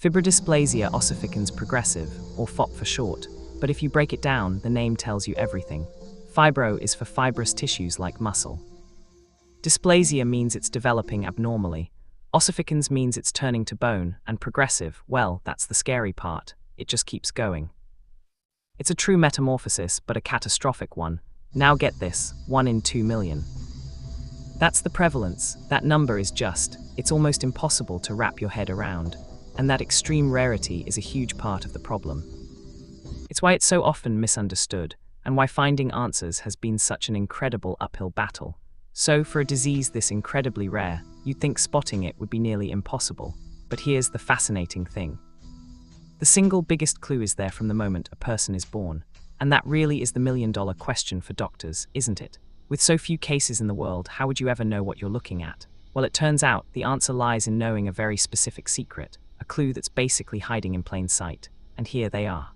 Fibrodysplasia Ossificans Progressiva, or FOP for short, but if you break it down, the name tells you everything. Fibro is for fibrous tissues like muscle. Dysplasia means it's developing abnormally. Ossificans means it's turning to bone, and progressive, well, that's the scary part. It just keeps going. It's a true metamorphosis, but a catastrophic one. Now get this, 1 in 2 million. That's the prevalence. That number is it's almost impossible to wrap your head around. And that extreme rarity is a huge part of the problem. It's why it's so often misunderstood, and why finding answers has been such an incredible uphill battle. So, for a disease this incredibly rare, you'd think spotting it would be nearly impossible. But here's the fascinating thing. The single biggest clue is there from the moment a person is born. And that really is the million-dollar question for doctors, isn't it? With so few cases in the world, how would you ever know what you're looking at? Well, it turns out the answer lies in knowing a very specific secret, a clue that's basically hiding in plain sight. And here they are.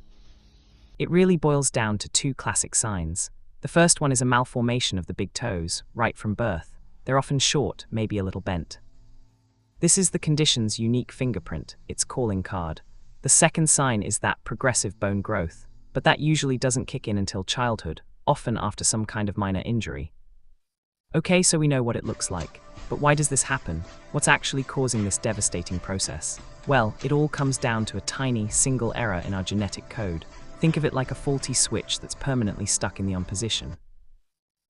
It really boils down to 2 classic signs. The first one is a malformation of the big toes, right from birth. They're often short, maybe a little bent. This is the condition's unique fingerprint, its calling card. The second sign is that progressive bone growth, but that usually doesn't kick in until childhood, often after some kind of minor injury. Okay, so we know what it looks like. But why does this happen? What's actually causing this devastating process? Well, it all comes down to a tiny, single error in our genetic code. Think of it like a faulty switch that's permanently stuck in the on position.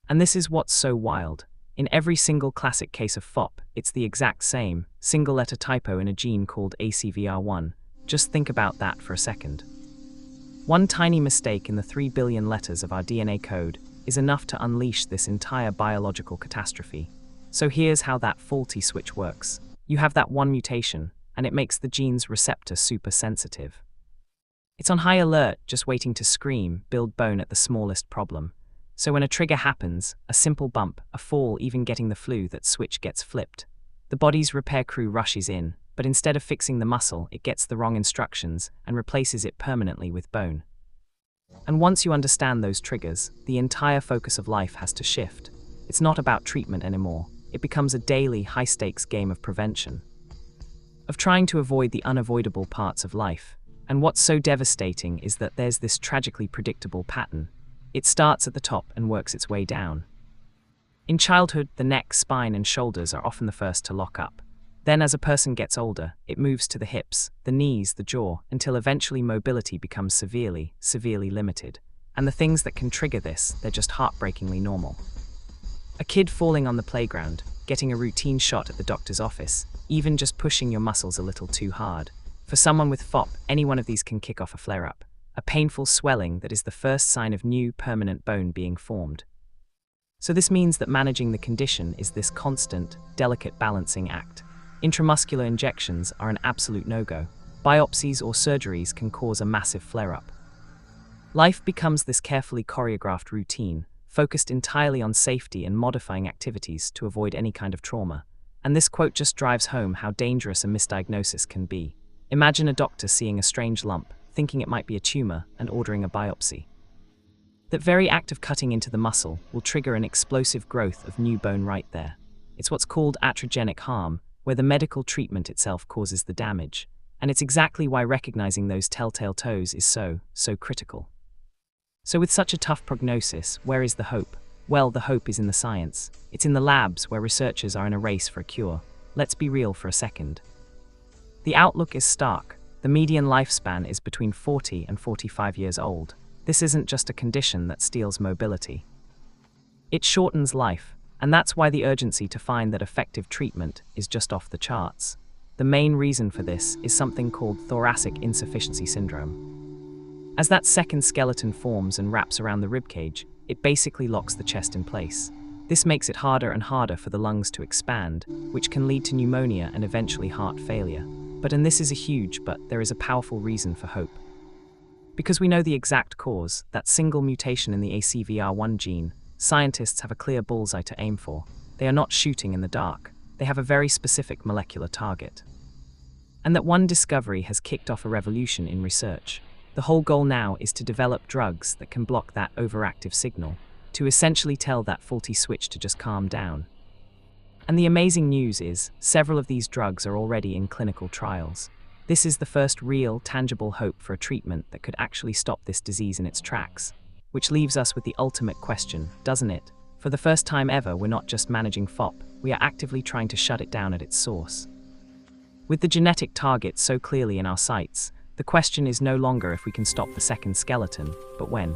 And this is what's so wild. In every single classic case of FOP, it's the exact same, single-letter typo in a gene called ACVR1. Just think about that for a second. One tiny mistake in the 3 billion letters of our DNA code is enough to unleash this entire biological catastrophe. So here's how that faulty switch works. You have that one mutation, and it makes the gene's receptor super sensitive. It's on high alert, just waiting to scream, build bone at the smallest problem. So when a trigger happens, a simple bump, a fall, even getting the flu, that switch gets flipped. The body's repair crew rushes in, but instead of fixing the muscle, it gets the wrong instructions and replaces it permanently with bone. And once you understand those triggers, the entire focus of life has to shift. It's not about treatment anymore. It becomes a daily, high-stakes game of prevention. Of trying to avoid the unavoidable parts of life. And what's so devastating is that there's this tragically predictable pattern. It starts at the top and works its way down. In childhood, the neck, spine, and shoulders are often the first to lock up. Then as a person gets older, it moves to the hips, the knees, the jaw, until eventually mobility becomes severely limited. And the things that can trigger this, they're just heartbreakingly normal. A kid falling on the playground, getting a routine shot at the doctor's office, even just pushing your muscles a little too hard. For someone with FOP, any one of these can kick off a flare-up, a painful swelling that is the first sign of new, permanent bone being formed. So this means that managing the condition is this constant, delicate balancing act. Intramuscular injections are an absolute no-go. Biopsies or surgeries can cause a massive flare-up. Life becomes this carefully choreographed routine, focused entirely on safety and modifying activities to avoid any kind of trauma. And this quote just drives home how dangerous a misdiagnosis can be. Imagine a doctor seeing a strange lump, thinking it might be a tumor, and ordering a biopsy. That very act of cutting into the muscle will trigger an explosive growth of new bone right there. It's what's called iatrogenic harm, where the medical treatment itself causes the damage. And it's exactly why recognizing those telltale toes is so critical. So with such a tough prognosis, where is the hope? Well, the hope is in the science. It's in the labs where researchers are in a race for a cure. Let's be real for a second. The outlook is stark. The median lifespan is between 40 and 45 years old. This isn't just a condition that steals mobility. It shortens life, and that's why the urgency to find that effective treatment is just off the charts. The main reason for this is something called thoracic insufficiency syndrome. As that second skeleton forms and wraps around the ribcage, it basically locks the chest in place. This makes it harder and harder for the lungs to expand, which can lead to pneumonia and eventually heart failure. And this is a huge, but there is a powerful reason for hope. Because we know the exact cause, that single mutation in the ACVR1 gene, scientists have a clear bullseye to aim for. They are not shooting in the dark. They have a very specific molecular target. And that one discovery has kicked off a revolution in research. The whole goal now is to develop drugs that can block that overactive signal, to essentially tell that faulty switch to just calm down. And the amazing news is, several of these drugs are already in clinical trials. This is the first real, tangible hope for a treatment that could actually stop this disease in its tracks. Which leaves us with the ultimate question, doesn't it? For the first time ever, we're not just managing FOP, we are actively trying to shut it down at its source. With the genetic target so clearly in our sights, the question is no longer if we can stop the second skeleton, but when.